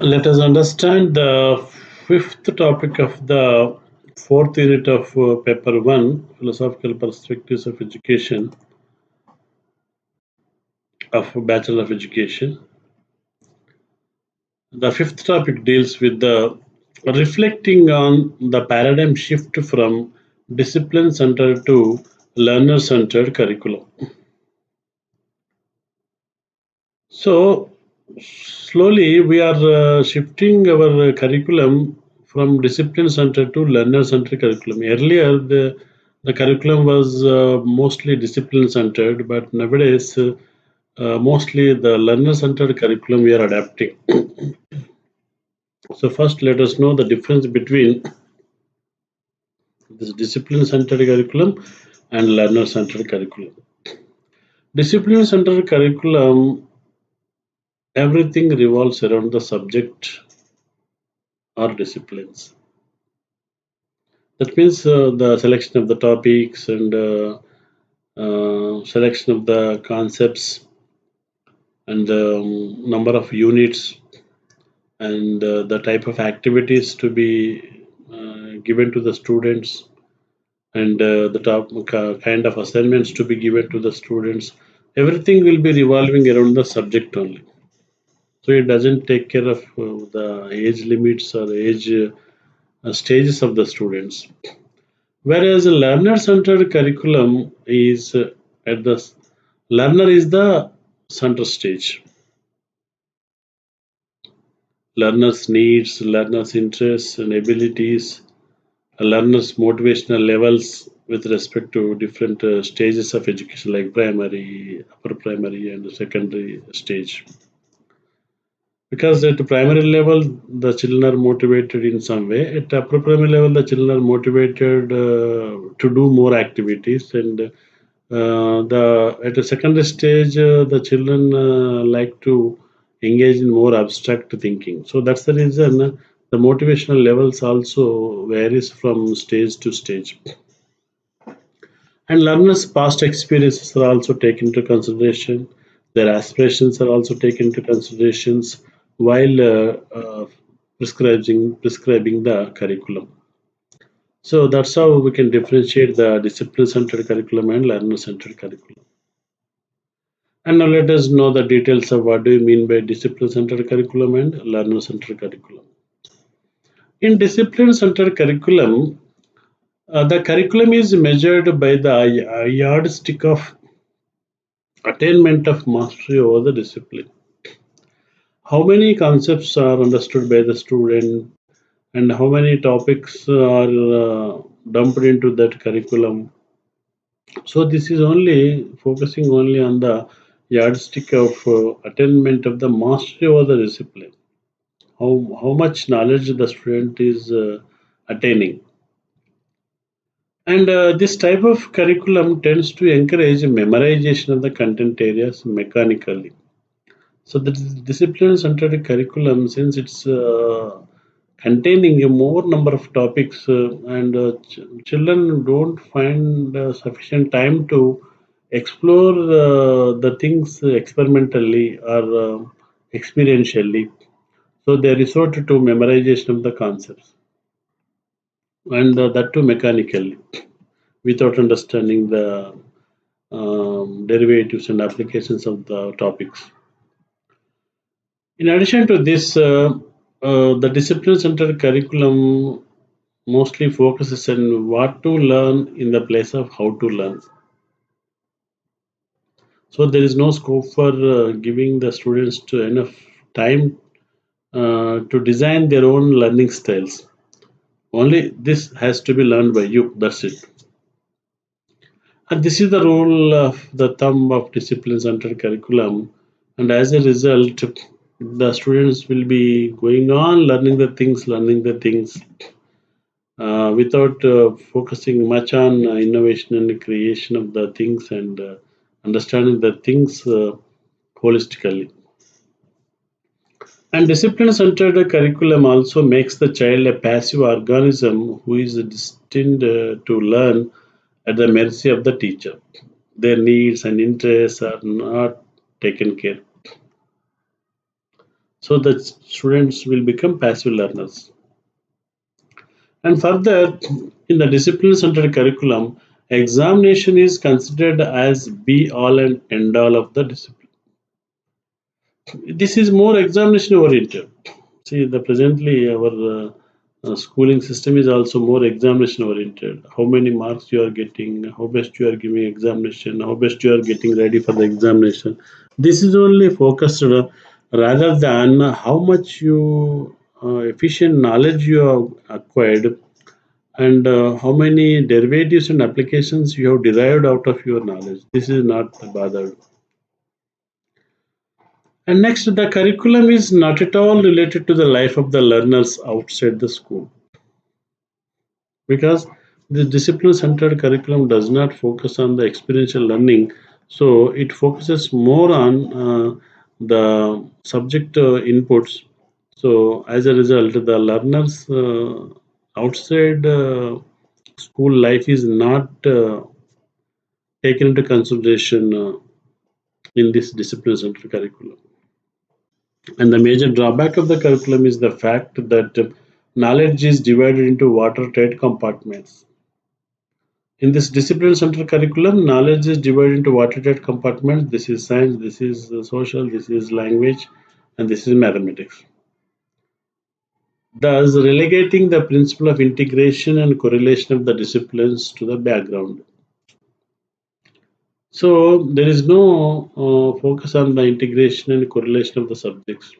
Let us understand the fifth topic of the fourth unit of paper 1, philosophical perspectives of education, of Bachelor of Education. The fifth topic deals with the reflecting on the paradigm shift from discipline centered to learner centered curriculum. So, slowly we are shifting our curriculum from discipline centered to learner centered curriculum. Earlier, the curriculum was mostly discipline centered, but nowadays, mostly the learner centered curriculum we are adapting. So, first, let us know the difference between this discipline centered curriculum and learner centered curriculum. Discipline centered curriculum, everything revolves around the subject or disciplines. That means the selection of the topics and selection of the concepts and the number of units and the type of activities to be given to the students and kind of assignments to be given to the students. Everything will be revolving around the subject only. So it doesn't take care of the age limits or age stages of the students. Whereas a learner-centered curriculum is at the learner is the center stage. Learners' needs, learners' interests and abilities, learners' motivational levels with respect to different stages of education like primary, upper primary and secondary stage. Because at the primary level, the children are motivated in some way. At upper primary level, the children are motivated to do more activities and the at a secondary stage the children like to engage in more abstract thinking, so that's the reason the motivational levels also varies from stage to stage, and learners past experiences are also taken into consideration, their aspirations are also taken into considerations while prescribing the curriculum. So that's how we can differentiate the discipline centered curriculum and learner centered curriculum. And now let us know the details of what do you mean by discipline-centered curriculum and learner-centered curriculum. In discipline-centered curriculum, the curriculum is measured by the yardstick of attainment of mastery over the discipline. How many concepts are understood by the student and how many topics are dumped into that curriculum. So this is only focusing only on the yardstick of attainment of the mastery over the discipline. How much knowledge the student is attaining. And this type of curriculum tends to encourage memorization of the content areas mechanically. So the discipline-centered curriculum, since it's containing a more number of topics, and children don't find sufficient time to explore the things experimentally or experientially. So they resort to memorization of the concepts, and that too mechanically, without understanding the derivatives and applications of the topics. In addition to this, the discipline-centered curriculum mostly focuses on what to learn in the place of how to learn. So there is no scope for giving the students to enough time to design their own learning styles. Only this has to be learned by you. That's it. And this is the rule of the thumb of disciplines under curriculum. And as a result, the students will be going on learning the things without focusing much on innovation and creation of the things and understanding the things holistically. And discipline centered curriculum also makes the child a passive organism who is destined to learn at the mercy of the teacher. Their needs and interests are not taken care. So the students will become passive learners. And further, in the discipline-centered curriculum, examination is considered as be all and end all of the discipline. This is more examination oriented. See, the presently our schooling system is also more examination oriented. How many marks you are getting, how best you are giving examination, how best you are getting ready for the examination. This is only focused rather than how much you efficient knowledge you have acquired and how many derivatives and applications you have derived out of your knowledge. This is not bothered. And next, the curriculum is not at all related to the life of the learners outside the school because the discipline centered curriculum does not focus on the experiential learning. So it focuses more on the subject inputs. So as a result, the learners outside school life is not taken into consideration in this discipline centered curriculum. And the major drawback of the curriculum is the fact that knowledge is divided into watertight compartments. In this discipline centered curriculum, knowledge is divided into watertight compartments. This is science, this is social, this is language, and this is mathematics. Thus, relegating the principle of integration and correlation of the disciplines to the background. So, there is no focus on the integration and correlation of the subjects.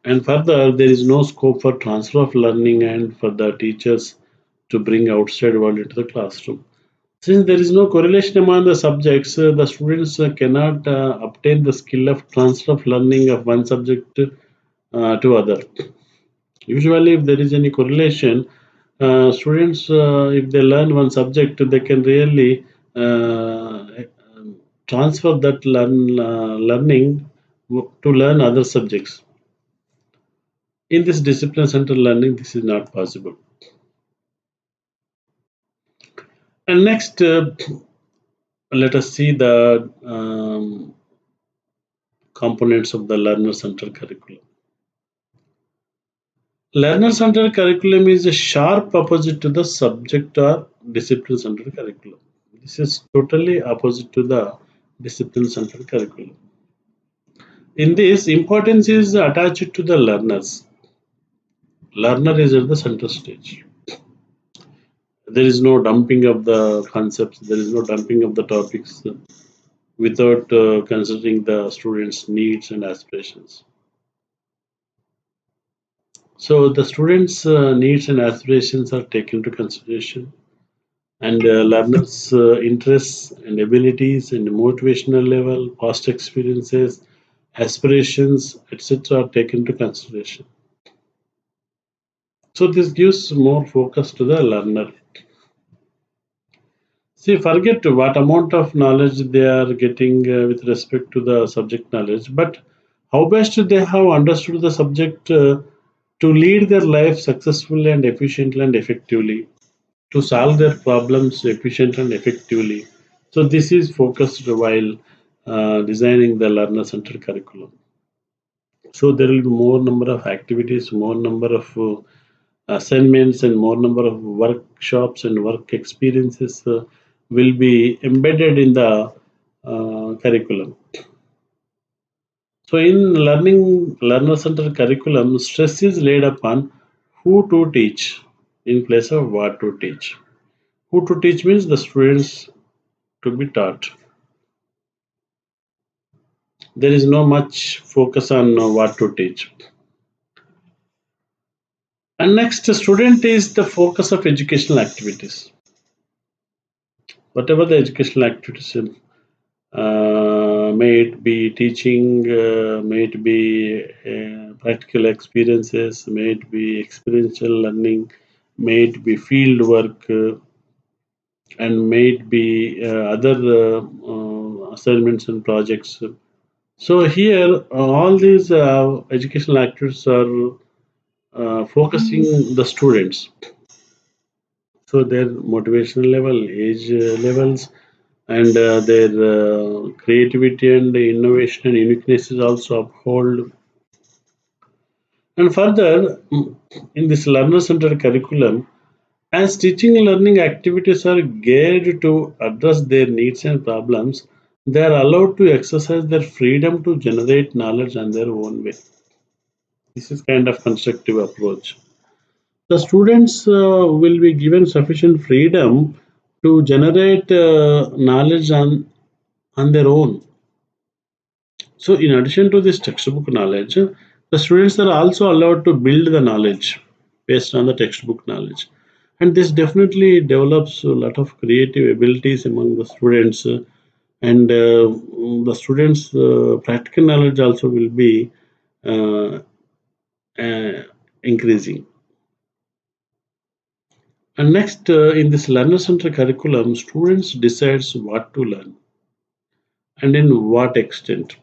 And further, there is no scope for transfer of learning and for the teachers to bring outside world into the classroom. Since there is no correlation among the subjects, the students cannot obtain the skill of transfer of learning of one subject to other. Usually, if there is any correlation, students, if they learn one subject, they can really transfer that learning to learn other subjects. In this discipline centered learning, this is not possible. And next, let us see the components of the learner centered curriculum. Learner centered curriculum is a sharp opposite to the subject or discipline centered curriculum. This is totally opposite to the discipline centered curriculum. In this, importance is attached to the learners. Learner is at the center stage. There is no dumping of the concepts, there is no dumping of the topics without considering the students' needs and aspirations. So the students' needs and aspirations are taken into consideration, and learners' interests and abilities and motivational level, past experiences, aspirations, etc., are taken into consideration. So this gives more focus to the learner. See, forget what amount of knowledge they are getting with respect to the subject knowledge, but how best they have understood the subject to lead their life successfully and efficiently and effectively, to solve their problems efficiently and effectively. So this is focused while designing the learner-centered curriculum. So there will be more number of activities, more number of assignments, and more number of workshops and work experiences will be embedded in the curriculum. So in learner-centered curriculum, stress is laid upon who to teach in place of what to teach. Who to teach means the students to be taught. There is no much focus on what to teach. And next, student is the focus of educational activities. Whatever the educational activities, may it be teaching, may it be practical experiences, may it be experiential learning, may it be field work, and may it be other assignments and projects. So here, all these educational activities are focusing the students. So their motivational level, age levels, and their creativity and innovation and uniqueness is also upheld. And further, in this learner-centered curriculum, as teaching and learning activities are geared to address their needs and problems, they are allowed to exercise their freedom to generate knowledge on their own way. This is kind of constructive approach. The students will be given sufficient freedom to generate knowledge on their own. So, in addition to this textbook knowledge, the students are also allowed to build the knowledge based on the textbook knowledge. And this definitely develops a lot of creative abilities among the students, and the students' practical knowledge also will be uh, uh, increasing. And next, in this learner-centered curriculum, students decides what to learn and in what extent.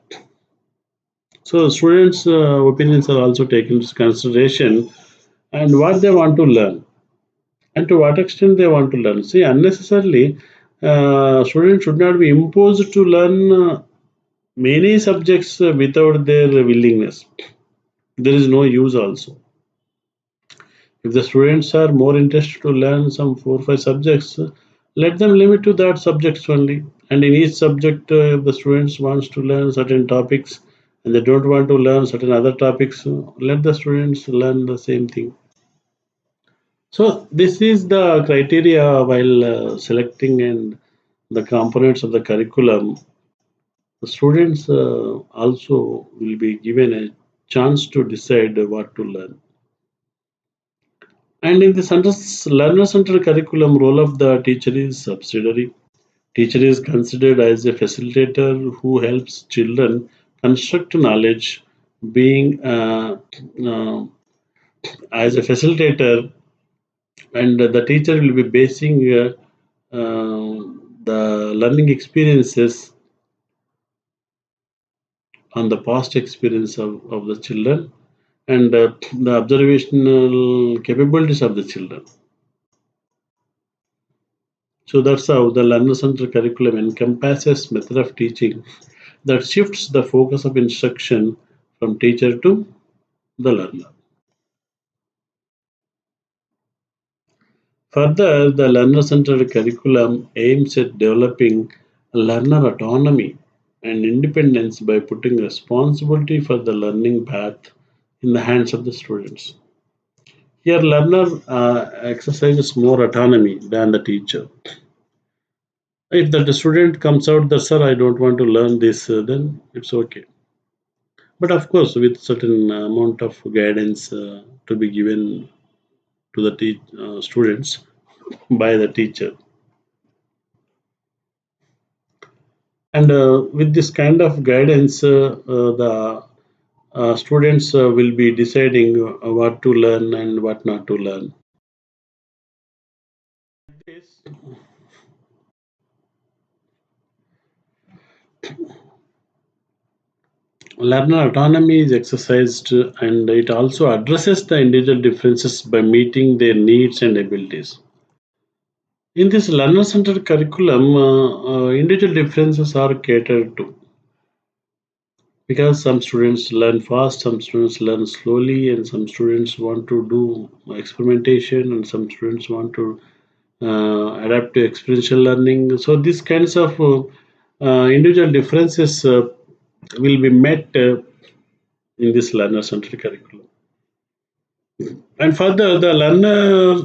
So students' opinions are also taken into consideration and what they want to learn and to what extent they want to learn. See, unnecessarily, students should not be imposed to learn many subjects without their willingness. There is no use also. If the students are more interested to learn some 4 or 5 subjects, let them limit to that subjects only. And in each subject, if the students wants to learn certain topics and they don't want to learn certain other topics, let the students learn the same thing. So this is the criteria while selecting and the components of the curriculum. The students also will be given a chance to decide what to learn. And in the learner-centered curriculum, role of the teacher is subsidiary. Teacher is considered as a facilitator who helps children construct knowledge. Being uh, as a facilitator, and the teacher will be basing the learning experiences on the past experience of the children and the observational capabilities of the children. So that's how the learner-centered curriculum encompasses method of teaching that shifts the focus of instruction from teacher to the learner. Further, the learner-centered curriculum aims at developing learner autonomy and independence by putting responsibility for the learning path in the hands of the students. Here, learner exercises more autonomy than the teacher. If the student comes out that, sir, I don't want to learn this, then it's okay. But of course, with certain amount of guidance to be given to the students by the teacher. And with this kind of guidance, the students will be deciding what to learn and what not to learn. This learner autonomy is exercised and it also addresses the individual differences by meeting their needs and abilities. In this learner centered curriculum, individual differences are catered to because some students learn fast, some students learn slowly, and some students want to do experimentation, and some students want to adapt to experiential learning. So, these kinds of individual differences will be met in this learner centered curriculum. And further, the learner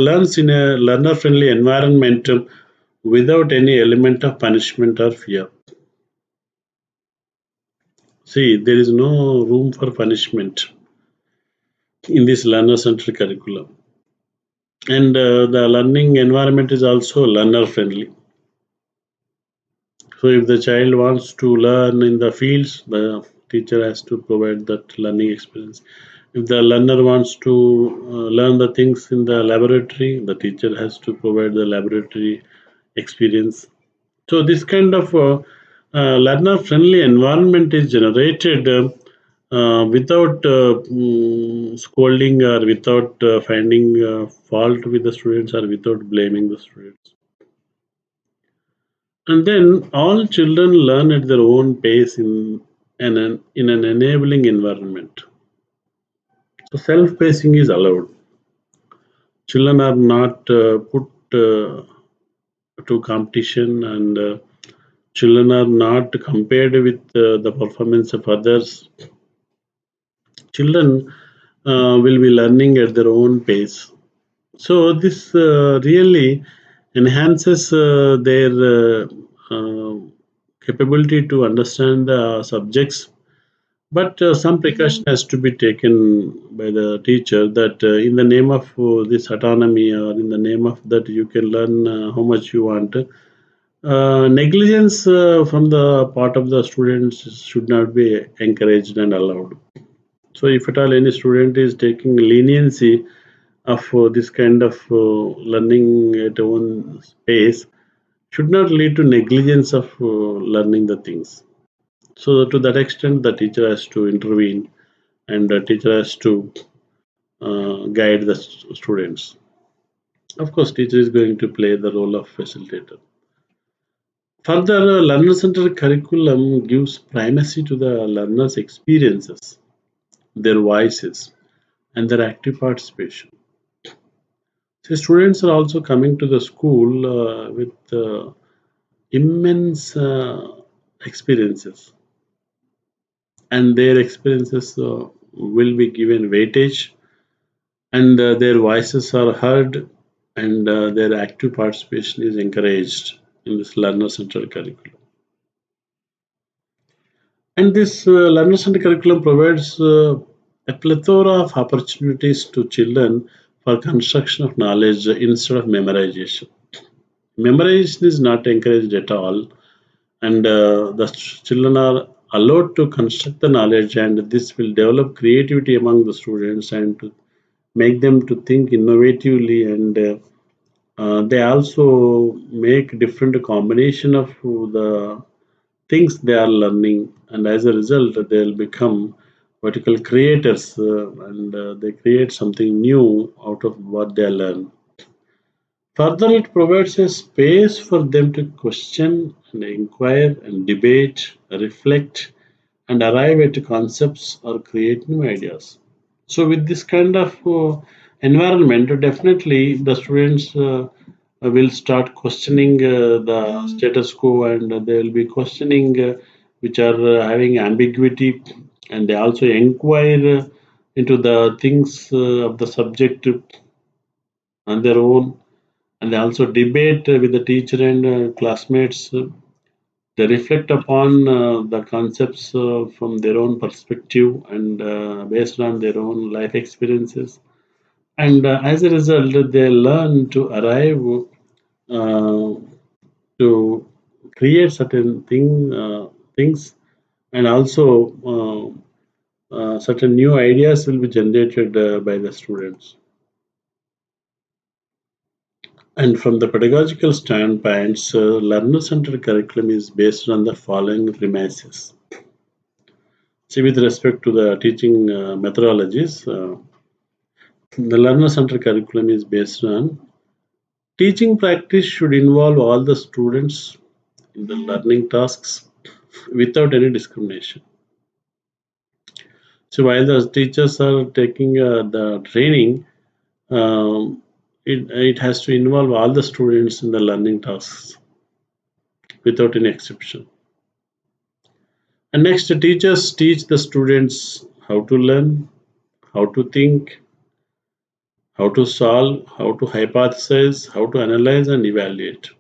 learns in a learner friendly environment without any element of punishment or fear. See, there is no room for punishment in this learner centered curriculum. And the learning environment is also learner friendly. So, if the child wants to learn in the fields, the teacher has to provide that learning experience. If the learner wants to learn the things in the laboratory, the teacher has to provide the laboratory experience. So this kind of learner-friendly environment is generated without scolding or without finding fault with the students or without blaming the students. And then all children learn at their own pace in an enabling environment. So self-pacing is allowed. Children are not put to competition, and children are not compared with the performance of others. Children will be learning at their own pace. So this really enhances their capability to understand the subjects. But some precaution has to be taken by the teacher that in the name of this autonomy, or in the name of that you can learn how much you want. Negligence from the part of the students should not be encouraged and allowed. So if at all any student is taking leniency of this kind of learning at own pace, should not lead to negligence of learning the things. So to that extent, the teacher has to intervene, and the teacher has to guide the students. Of course, teacher is going to play the role of facilitator. Further, learner-centered curriculum gives primacy to the learners' experiences, their voices, and their active participation. So students are also coming to the school with immense experiences, and their experiences will be given weightage, and their voices are heard, and their active participation is encouraged in this learner-centered curriculum. And this learner-centered curriculum provides a plethora of opportunities to children for construction of knowledge instead of memorization. Memorization is not encouraged at all, and the children are allowed to construct the knowledge, and this will develop creativity among the students and to make them to think innovatively, and they also make different combination of the things they are learning, and as a result they'll become vertical creators, and they create something new out of what they learn. Further, it provides a space for them to question and inquire and debate, reflect, and arrive at concepts or create new ideas. So, with this kind of environment, definitely the students will start questioning the status quo, and they will be questioning which are having ambiguity, and they also inquire into the things of the subject on their own, and they also debate with the teacher and classmates. They reflect upon the concepts from their own perspective, and based on their own life experiences. And as a result, they learn to arrive uh, to create certain things, and also certain new ideas will be generated by the students. And from the pedagogical standpoint, learner-centered curriculum is based on the following premises. See, with respect to the teaching methodologies, the learner-centered curriculum is based on teaching practice should involve all the students in the learning tasks without any discrimination. So while the teachers are taking the training, um, it has to involve all the students in the learning tasks without any exception. And next, the teachers teach the students how to learn, how to think, how to solve, how to hypothesize, how to analyze and evaluate.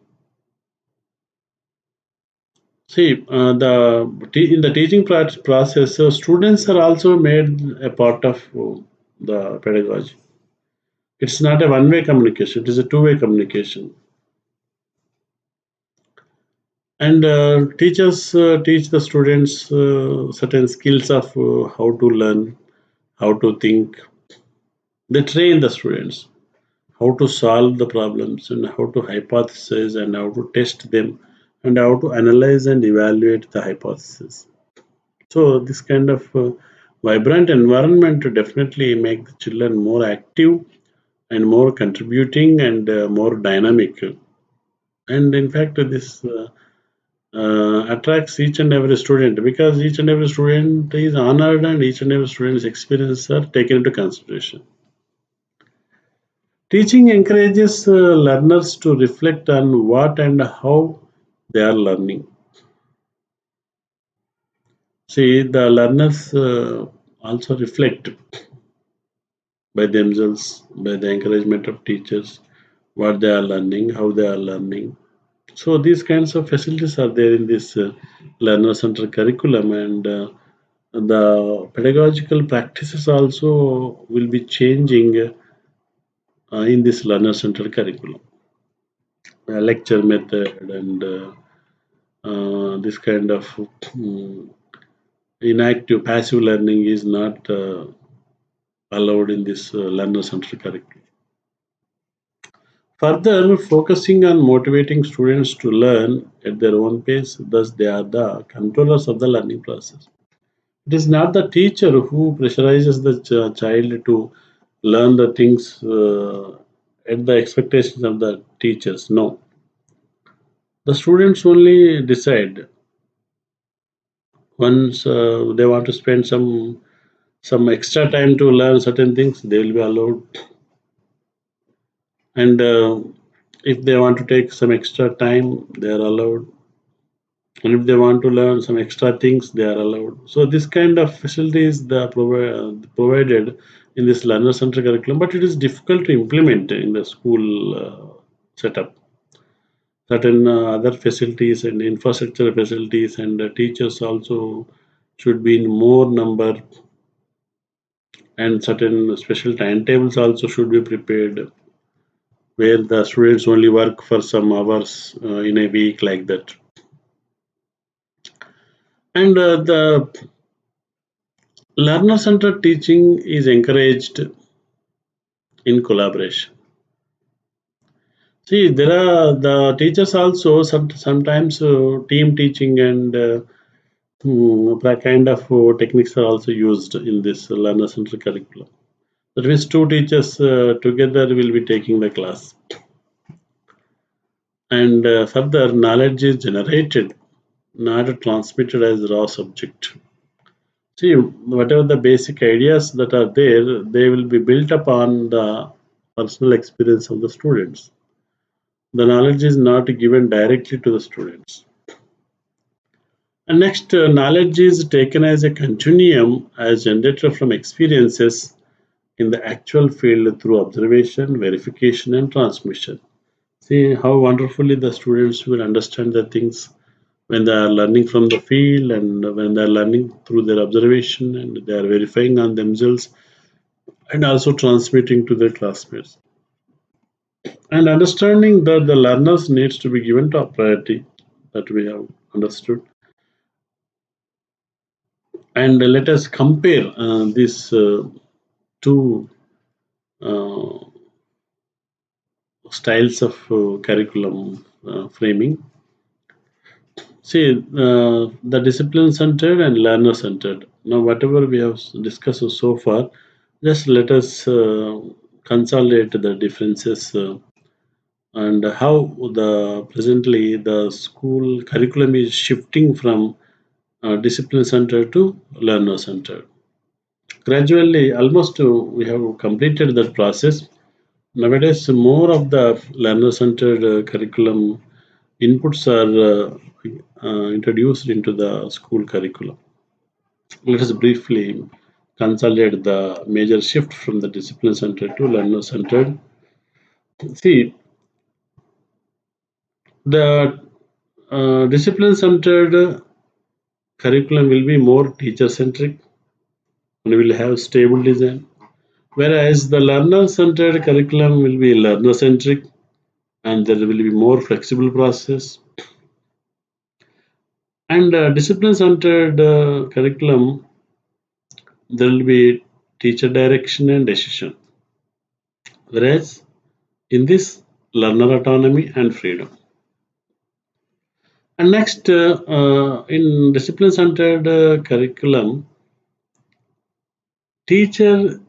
See, in the teaching process, students are also made a part of the pedagogy. It's not a one-way communication; it is a two-way communication. And teachers teach the students certain skills of how to learn, how to think. They train the students how to solve the problems, and how to hypothesize, and how to test them, and how to analyze and evaluate the hypothesis. So this kind of vibrant environment to definitely make the children more active and more contributing and more dynamic. And in fact, this attracts each and every student because each and every student is honored and each and every student's experiences are taken into consideration. Teaching encourages learners to reflect on what and how they are learning. See, the learners also reflect by themselves, by the encouragement of teachers, what they are learning, how they are learning. So these kinds of facilities are there in this learner-centered curriculum, and the pedagogical practices also will be changing in this learner-centered curriculum. Lecture method and this kind of inactive, passive learning is not allowed in this learner-centered curriculum. Further, focusing on motivating students to learn at their own pace, thus they are the controllers of the learning process. It is not the teacher who pressurizes the child to learn the things at the expectations of the teachers. No, the students only decide once they want to spend some extra time to learn certain things. They will be allowed, and if they want to take some extra time, they are allowed. And if they want to learn some extra things, they are allowed. So this kind of facilities the provided in this learner-centered curriculum, but it is difficult to implement in the school setup. Certain other facilities and infrastructure facilities and teachers also should be in more number, and certain special timetables also should be prepared where the students only work for some hours in a week like that. And the learner-centered teaching is encouraged in collaboration. See, there are the teachers also sometimes team teaching and that kind of techniques are also used in this learner-centered curriculum. That means two teachers together will be taking the class, and further knowledge is generated, not transmitted as raw subject. See, whatever the basic ideas that are there, they will be built upon the personal experience of the students. The knowledge is not given directly to the students. And next, knowledge is taken as a continuum as generated from experiences in the actual field through observation, verification, and transmission. See how wonderfully the students will understand the things when they are learning from the field and when they are learning through their observation and they are verifying on themselves and also transmitting to their classmates. And understanding that the learners needs to be given top priority that we have understood. And let us compare these two uh, styles of curriculum framing. See, the discipline centered and learner centered. Now, whatever we have discussed so far, just let us consolidate the differences and how the presently the school curriculum is shifting from discipline centered to learner centered. Gradually, almost we have completed that process. Nowadays, more of the learner-centered curriculum inputs are introduced into the school curriculum. Let us briefly consolidate the major shift from the discipline-centered to learner-centered. See, the discipline-centered curriculum will be more teacher-centric and will have stable design, whereas the learner-centered curriculum will be learner-centric and there will be more flexible process. And discipline centered curriculum, there will be teacher direction and decision. Whereas in this, learner autonomy and freedom. And next, in discipline centered curriculum, teacher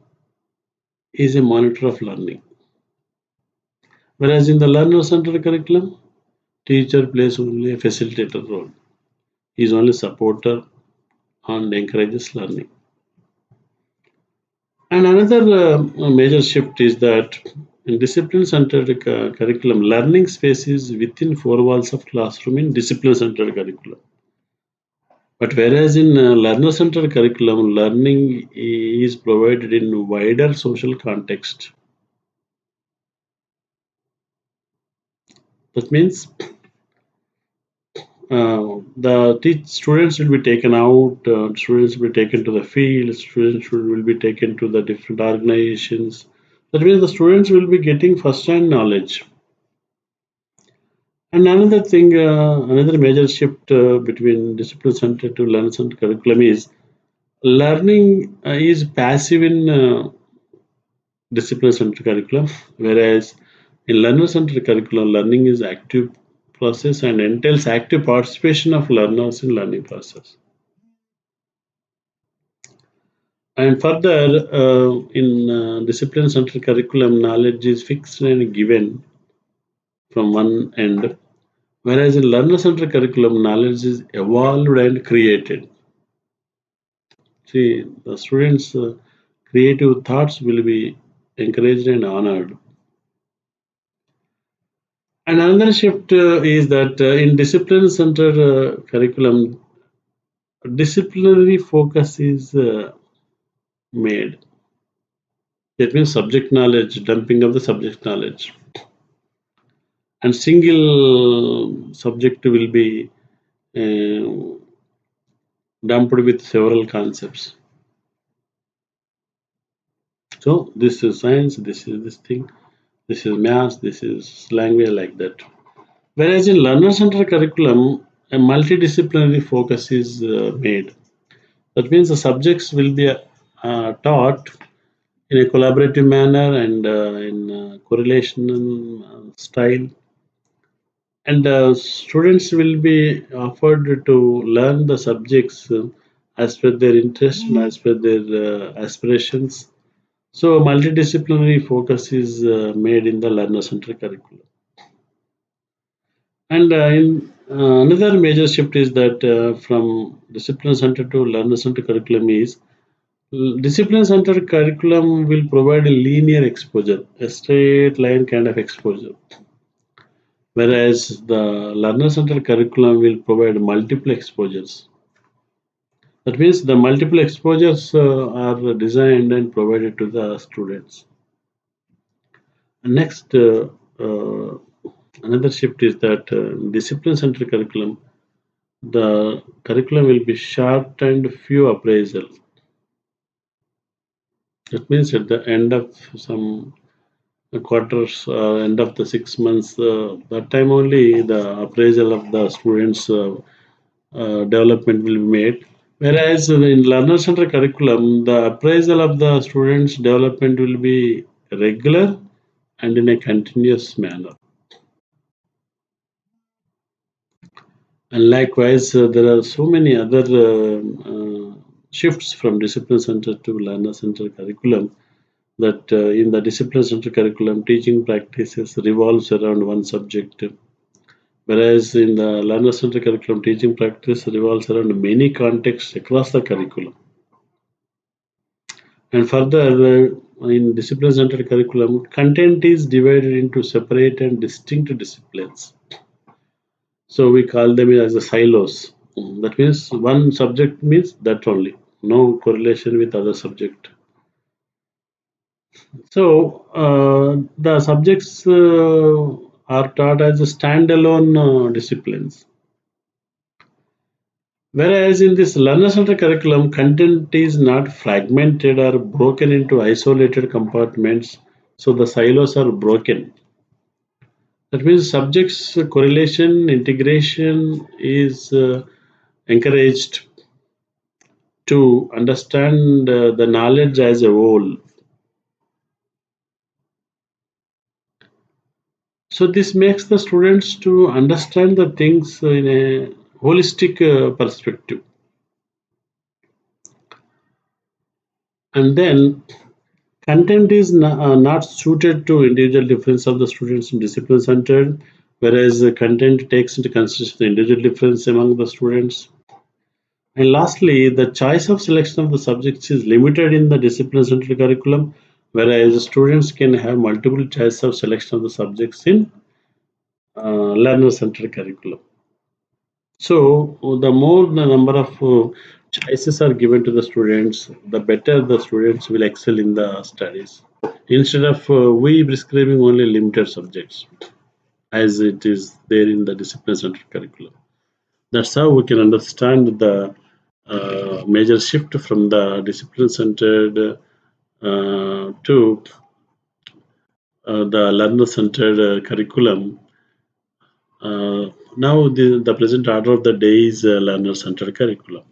is a monitor of learning. Whereas in the learner centered curriculum, Teacher plays only a facilitator role. He is only supporter and encourages learning. And another major shift is that in discipline-centered curriculum, learning space is within four walls of classroom in discipline-centered curriculum. But whereas in learner-centered curriculum, learning is provided in wider social context. That means students will be taken out, students will be taken to the field, will be taken to the different organizations. That means the students will be getting first-hand knowledge. And another thing, another major shift between discipline center to learner center curriculum is learning is passive in discipline center curriculum, whereas in learner center curriculum, learning is active process and entails active participation of learners in learning process. And further, in discipline center curriculum, knowledge is fixed and given from one end, whereas in learner center curriculum, knowledge is evolved and created. See, the students' creative thoughts will be encouraged and honored. And another shift is that in discipline-centered curriculum, disciplinary focus is made. That means subject knowledge, dumping of the subject knowledge, and single subject will be uh, dumped with several concepts. So this is science, this is this thing, this is maths, this is language like that. Whereas in learner-centered curriculum, a multidisciplinary focus is made. That means the subjects will be taught in a collaborative manner and in correlation style. And students will be offered to learn the subjects as per their interest and as per their aspirations. So, multidisciplinary focus is made in the learner-centered curriculum. And another major shift is that from discipline center to learner center curriculum is discipline center curriculum will provide a linear exposure, a straight line kind of exposure, whereas the learner center curriculum will provide multiple exposures. That means the multiple exposures are designed and provided to the students. Next, another shift is that discipline center curriculum. The curriculum will be short and few appraisal. That means at the end of some quarters, end of the 6 months, that time only the appraisal of the students' development will be made. Whereas in learner center curriculum, the appraisal of the students' development will be regular and in a continuous manner. And likewise, there are so many other shifts from discipline center to learner center curriculum that in the discipline center curriculum, teaching practices revolves around one subject, whereas in the learner center curriculum, teaching practice revolves around many contexts across the curriculum. And further, in discipline center curriculum, content is divided into separate and distinct disciplines. So we call them as the silos. That means one subject means that only, no correlation with other subject. So the subjects are taught as a standalone disciplines. Whereas in this learner centered curriculum, content is not fragmented or broken into isolated compartments. So the silos are broken. That means subjects correlation, integration is encouraged to understand the knowledge as a whole. So this makes the students to understand the things in a holistic perspective. And then content is not suited to individual difference of the students in discipline centered. whereas the content takes into consideration the individual difference among the students. And lastly, the choice of selection of the subjects is limited in the discipline-centered curriculum, whereas students can have multiple choice of selection of the subjects in learner-centered curriculum. So, the more the number of choices are given to the students, the better the students will excel in the studies. Instead of we prescribing only limited subjects, as it is there in the discipline-centered curriculum. That's how we can understand the major shift from the discipline-centered to the learner-centered curriculum. Now, the present order of the day is learner-centered curriculum.